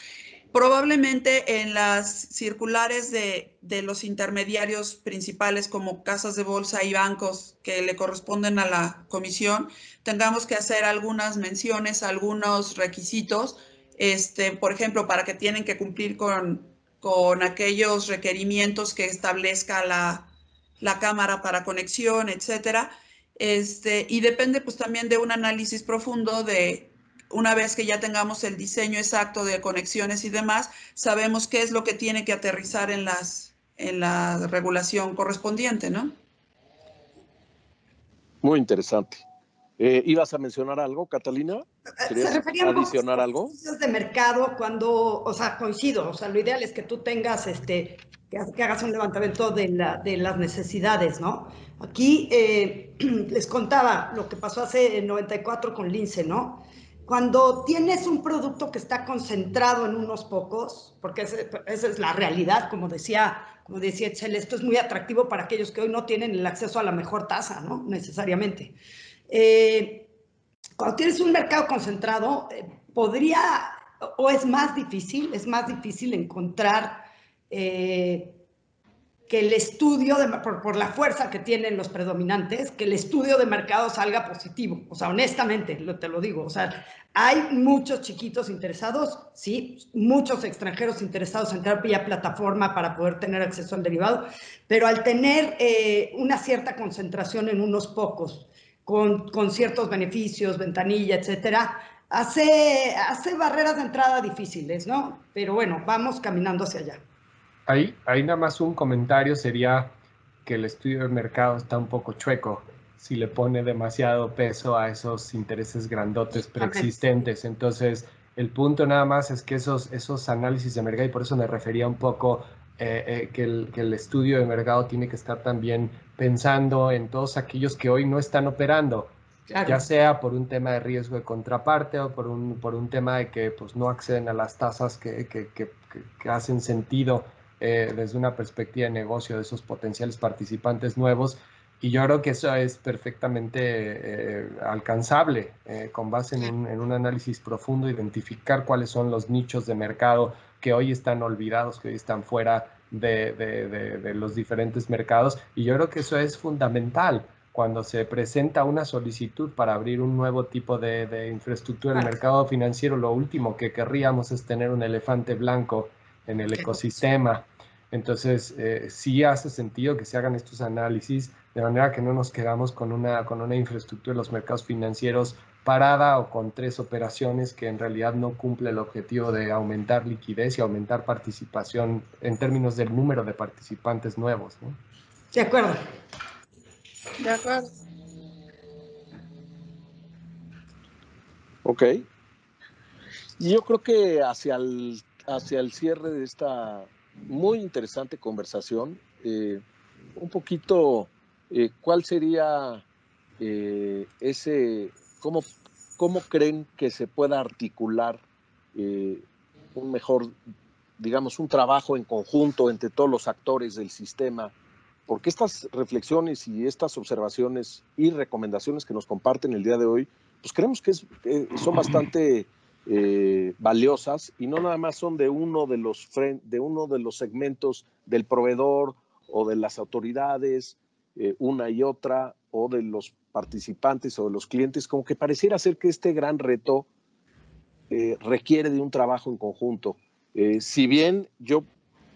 Probablemente en las circulares de los intermediarios principales como casas de bolsa y bancos que le corresponden a la comisión, tengamos que hacer algunas menciones, algunos requisitos, por ejemplo, para que tienen que cumplir con aquellos requerimientos que establezca la cámara para conexión, etcétera. Y depende pues también de un análisis profundo de una vez que ya tengamos el diseño exacto de conexiones y demás, sabemos qué es lo que tiene que aterrizar en la regulación correspondiente, ¿no? Muy interesante. ¿Ibas a mencionar algo, Catalina? Se ¿Querías refería un poco adicionar a algo? estudios de mercado cuando, o sea, coincido, o sea, lo ideal es que tú tengas, que hagas un levantamiento de las necesidades, ¿no? Aquí les contaba lo que pasó hace el 94 con Lince, ¿no? Cuando tienes un producto que está concentrado en unos pocos, porque esa es la realidad, como decía Excel, esto es muy atractivo para aquellos que hoy no tienen el acceso a la mejor tasa, ¿no? Necesariamente. Cuando tienes un mercado concentrado, podría, o es más difícil encontrar que el estudio, por la fuerza que tienen los predominantes, que el estudio de mercado salga positivo. O sea, honestamente, te lo digo. O sea, hay muchos chiquitos interesados, sí, muchos extranjeros interesados en entrar vía plataforma para poder tener acceso al derivado, pero al tener una cierta concentración en unos pocos, con ciertos beneficios, ventanilla, etcétera, hace barreras de entrada difíciles, ¿no? Pero bueno, vamos caminando hacia allá. Ahí nada más un comentario sería que el estudio de mercado está un poco chueco si le pone demasiado peso a esos intereses grandotes preexistentes. Entonces, el punto nada más es que esos análisis de mercado, y por eso me refería un poco que el estudio de mercado tiene que estar también pensando en todos aquellos que hoy no están operando. Claro. Ya sea por un tema de riesgo de contraparte o por un tema de que pues, no acceden a las tasas que hacen sentido desde una perspectiva de negocio de esos potenciales participantes nuevos. Y yo creo que eso es perfectamente alcanzable con base en un análisis profundo, identificar cuáles son los nichos de mercado que hoy están olvidados, que hoy están fuera de los diferentes mercados. Y yo creo que eso es fundamental cuando se presenta una solicitud para abrir un nuevo tipo de infraestructura en el mercado financiero. Lo último que querríamos es tener un elefante blanco en el ecosistema. Entonces, sí hace sentido que se hagan estos análisis de manera que no nos quedamos con una infraestructura de los mercados financieros parada o con 3 operaciones que en realidad no cumple el objetivo de aumentar liquidez y aumentar participación en términos del número de participantes nuevos, ¿no? De acuerdo. De acuerdo. Ok. Y yo creo que hacia el cierre de esta muy interesante conversación, un poquito, ¿cuál sería cómo creen que se pueda articular un mejor, digamos, un trabajo en conjunto entre todos los actores del sistema? Porque estas reflexiones y estas observaciones y recomendaciones que nos comparten el día de hoy, pues creemos que son bastante valiosas y no nada más son de uno de los segmentos del proveedor o de las autoridades, una y otra, o de los participantes o de los clientes, como que pareciera ser que este gran reto requiere de un trabajo en conjunto. Si bien yo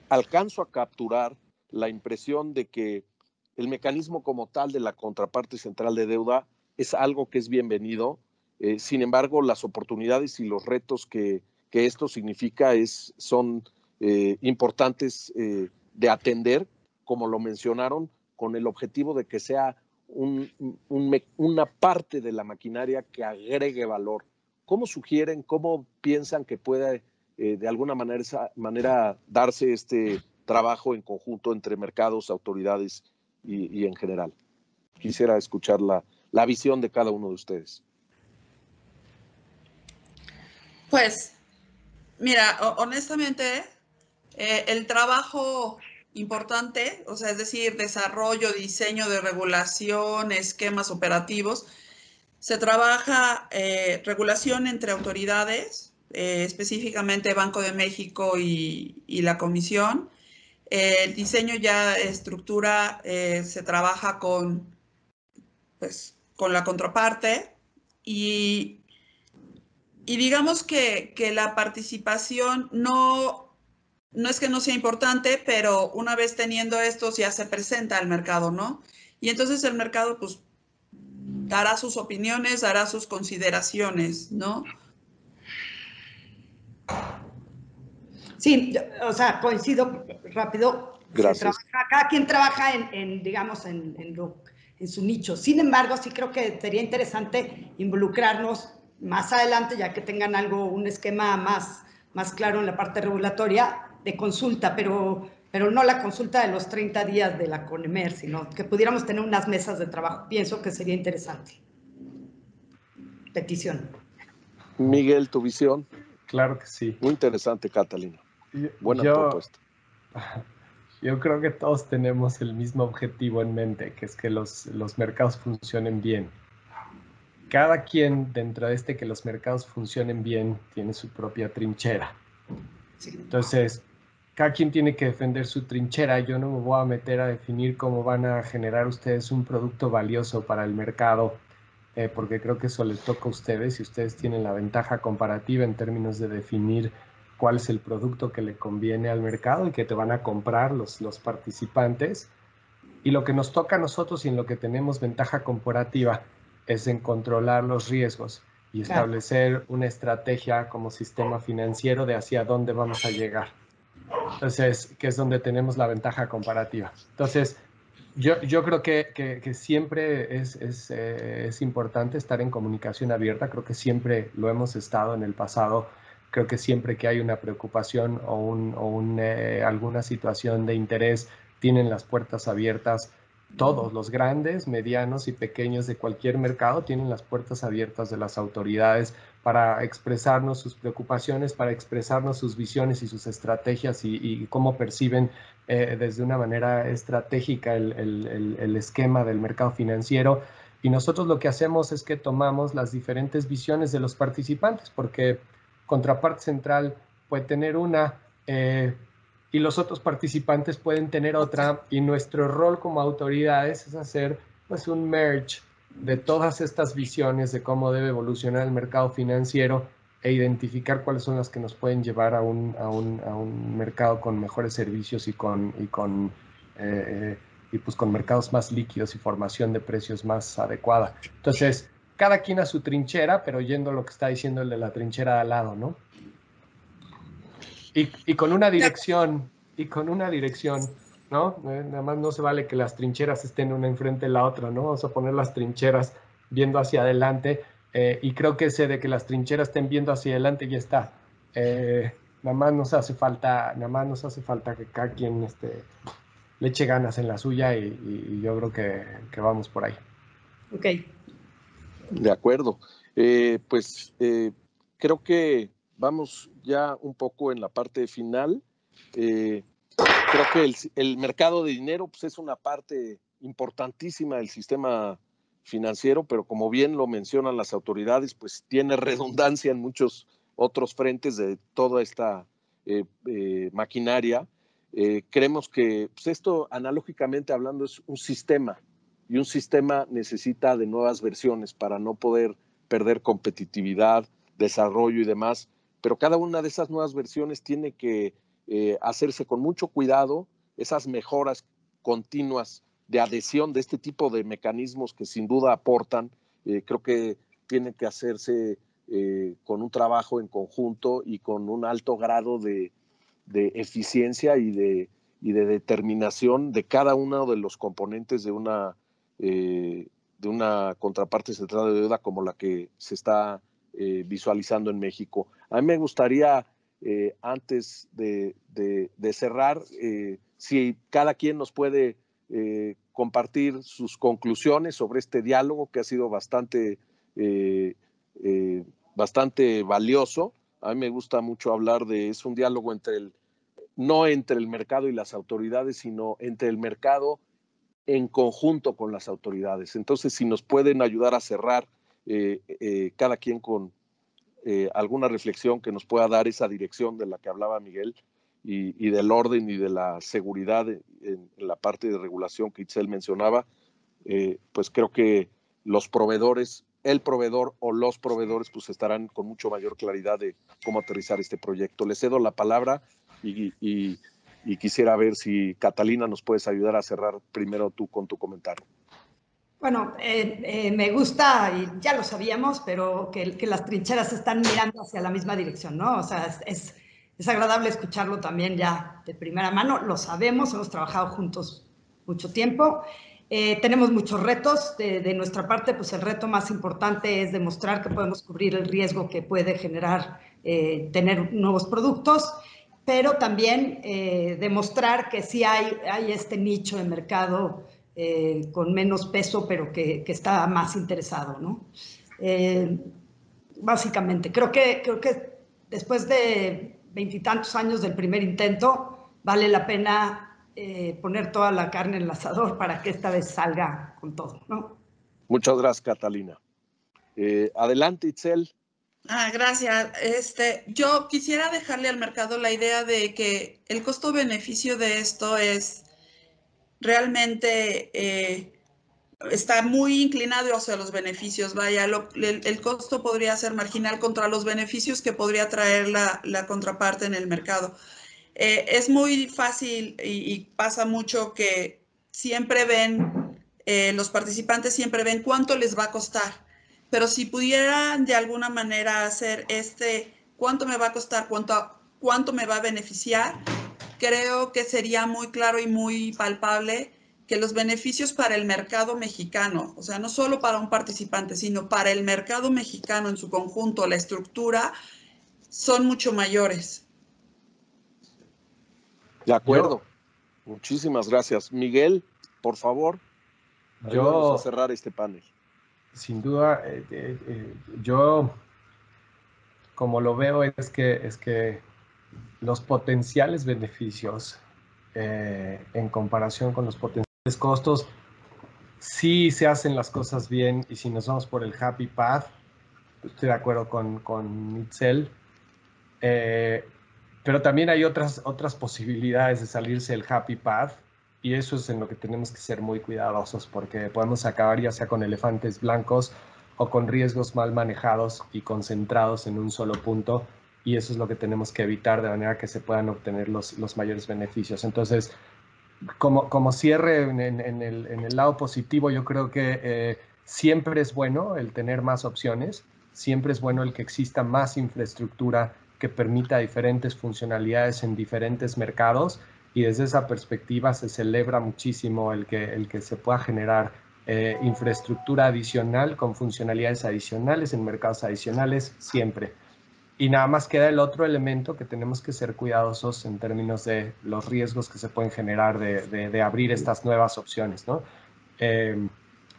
alcanzo a capturar la impresión de que el mecanismo como tal de la contraparte central de deuda es algo que es bienvenido. Sin embargo, las oportunidades y los retos que esto significa son importantes de atender, como lo mencionaron, con el objetivo de que sea una parte de la maquinaria que agregue valor. ¿Cómo sugieren, cómo piensan que pueda de alguna manera darse este trabajo en conjunto entre mercados, autoridades y en general? Quisiera escuchar la la visión de cada uno de ustedes. Pues, mira, honestamente, el trabajo importante, o sea, es decir, desarrollo, diseño de regulación, esquemas operativos, se trabaja regulación entre autoridades, específicamente Banco de México y la Comisión. El diseño ya estructura, se trabaja pues, con la contraparte y digamos que la participación no es que no sea importante, pero una vez teniendo esto ya se presenta al mercado, ¿no? Y entonces el mercado pues dará sus opiniones, dará sus consideraciones, ¿no? Sí, o sea, coincido rápido. Gracias. Cada quien trabaja digamos, en su nicho. Sin embargo, sí creo que sería interesante involucrarnos más adelante, ya que tengan un esquema más claro en la parte regulatoria de consulta, pero no la consulta de los 30 días de la CONEMER, sino que pudiéramos tener unas mesas de trabajo. Pienso que sería interesante. Petición. Miguel, tu visión. Claro que sí. Muy interesante, Catalina. Buena propuesta. Yo creo que todos tenemos el mismo objetivo en mente, que es que los mercados funcionen bien. Cada quien dentro de que los mercados funcionen bien tiene su propia trinchera. Sí. Entonces, cada quien tiene que defender su trinchera. Yo no me voy a meter a definir cómo van a generar ustedes un producto valioso para el mercado, porque creo que eso les toca a ustedes y ustedes tienen la ventaja comparativa en términos de definir cuál es el producto que le conviene al mercado y que te van a comprar los participantes. Y lo que nos toca a nosotros y en lo que tenemos ventaja comparativa es en controlar los riesgos y establecer una estrategia como sistema financiero de hacia dónde vamos a llegar. Entonces, que es donde tenemos la ventaja comparativa. Entonces, yo creo que siempre es importante estar en comunicación abierta. Creo que siempre lo hemos estado en el pasado. Creo que siempre que hay una preocupación o alguna situación de interés, tienen las puertas abiertas. Todos, los grandes, medianos y pequeños de cualquier mercado, tienen las puertas abiertas de las autoridades para expresarnos sus preocupaciones, para expresarnos sus visiones y sus estrategias y cómo perciben desde una manera estratégica el esquema del mercado financiero. Y nosotros lo que hacemos es que tomamos las diferentes visiones de los participantes, porque Contraparte Central puede tener una y los otros participantes pueden tener otra, y nuestro rol como autoridades es hacer pues un merge de todas estas visiones de cómo debe evolucionar el mercado financiero e identificar cuáles son las que nos pueden llevar a un mercado con mejores servicios y con mercados más líquidos y formación de precios más adecuada. Entonces, cada quien a su trinchera, pero yendo a lo que está diciendo el de la trinchera de al lado, ¿no? Y con una dirección, ¿no? Nada más no se vale que las trincheras estén una enfrente de la otra, ¿no? Vamos a poner las trincheras viendo hacia adelante, y creo que ese de que las trincheras estén viendo hacia adelante ya está. Nada más nos hace falta que cada quien le eche ganas en la suya, y yo creo que vamos por ahí. Ok. De acuerdo. Creo que vamos ya un poco en la parte final. Creo que el mercado de dinero pues, es una parte importantísima del sistema financiero, pero como bien lo mencionan las autoridades, pues tiene redundancia en muchos otros frentes de toda esta maquinaria. Creemos que pues esto, analógicamente hablando, es un sistema, y un sistema necesita de nuevas versiones para no poder perder competitividad, desarrollo y demás, pero cada una de esas nuevas versiones tiene que hacerse con mucho cuidado, esas mejoras continuas de adhesión de este tipo de mecanismos que sin duda aportan. Creo que tiene que hacerse con un trabajo en conjunto y con un alto grado de eficiencia y de determinación de cada uno de los componentes de una contraparte central de deuda como la que se está visualizando en México. A mí me gustaría, antes de cerrar, si cada quien nos puede compartir sus conclusiones sobre este diálogo que ha sido bastante valioso. A mí me gusta mucho hablar es un diálogo no entre el mercado y las autoridades, sino entre el mercado en conjunto con las autoridades. Entonces, si nos pueden ayudar a cerrar cada quien con alguna reflexión que nos pueda dar esa dirección de la que hablaba Miguel y del orden y de la seguridad en la parte de regulación que Itzel mencionaba, pues creo que los proveedores, el proveedor o los proveedores, pues estarán con mucho mayor claridad de cómo aterrizar este proyecto. Le cedo la palabra y quisiera ver si Catalina nos puedes ayudar a cerrar primero tú con tu comentario. Bueno, me gusta, y ya lo sabíamos, pero que las trincheras están mirando hacia la misma dirección, ¿no? O sea, es agradable escucharlo también ya de primera mano. Lo sabemos, hemos trabajado juntos mucho tiempo. Tenemos muchos retos. De nuestra parte, pues el reto más importante es demostrar que podemos cubrir el riesgo que puede generar tener nuevos productos, pero también demostrar que sí hay este nicho de mercado con menos peso, pero que está más interesado, ¿no? Básicamente, creo que después de 20 y tantos años del primer intento, vale la pena poner toda la carne en el asador para que esta vez salga con todo, ¿no? Muchas gracias, Catalina. Adelante, Itzel. Gracias. Yo quisiera dejarle al mercado la idea de que el costo-beneficio de esto es realmente está muy inclinado hacia los beneficios. Vaya, el costo podría ser marginal contra los beneficios que podría traer la contraparte en el mercado. Es muy fácil y pasa mucho que siempre ven, los participantes siempre ven cuánto les va a costar. Pero si pudieran de alguna manera hacer cuánto me va a costar, cuánto me va a beneficiar, creo que sería muy claro y muy palpable que los beneficios para el mercado mexicano, o sea, no solo para un participante, sino para el mercado mexicano en su conjunto, la estructura, son mucho mayores. De acuerdo. Muchísimas gracias. Miguel, por favor, ayúdanos a cerrar este panel. Sin duda, yo como lo veo es que los potenciales beneficios en comparación con los potenciales costos, si se hacen las cosas bien y si nos vamos por el happy path, estoy de acuerdo con Itzel, pero también hay otras posibilidades de salirse del happy path y eso es en lo que tenemos que ser muy cuidadosos porque podemos acabar ya sea con elefantes blancos o con riesgos mal manejados y concentrados en un solo punto y eso es lo que tenemos que evitar de manera que se puedan obtener los mayores beneficios. Entonces, como cierre en el lado positivo, yo creo que siempre es bueno el tener más opciones, siempre es bueno el que exista más infraestructura que permita diferentes funcionalidades en diferentes mercados y desde esa perspectiva se celebra muchísimo el que se pueda generar infraestructura adicional con funcionalidades adicionales en mercados adicionales siempre. Y nada más queda el otro elemento que tenemos que ser cuidadosos en términos de los riesgos que se pueden generar de abrir estas nuevas opciones, ¿no?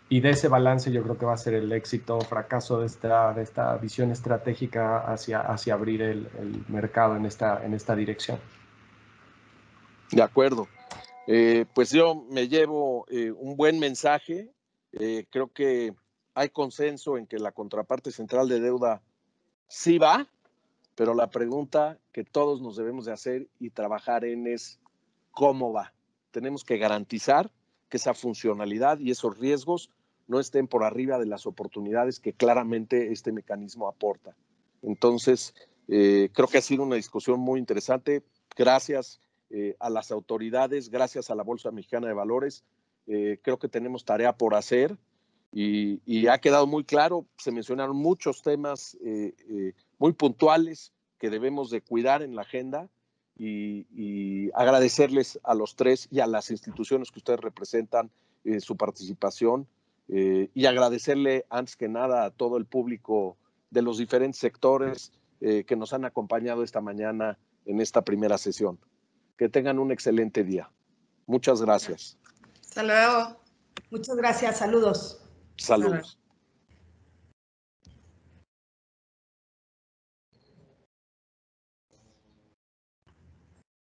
Y de ese balance yo creo que va a ser el éxito o fracaso de esta visión estratégica hacia abrir el mercado en esta dirección. De acuerdo. Pues yo me llevo un buen mensaje. Creo que hay consenso en que la contraparte central de deuda sí va, pero la pregunta que todos nos debemos de hacer y trabajar es cómo va. Tenemos que garantizar que esa funcionalidad y esos riesgos no estén por arriba de las oportunidades que claramente este mecanismo aporta. Entonces, creo que ha sido una discusión muy interesante. Gracias a las autoridades, gracias a la Bolsa Mexicana de Valores. Creo que tenemos tarea por hacer y ha quedado muy claro, se mencionaron muchos temas muy puntuales que debemos de cuidar en la agenda y agradecerles a los tres y a las instituciones que ustedes representan su participación y agradecerle antes que nada a todo el público de los diferentes sectores que nos han acompañado esta mañana en esta primera sesión. Que tengan un excelente día. Muchas gracias. Hasta luego. Muchas gracias, saludos. Saludos.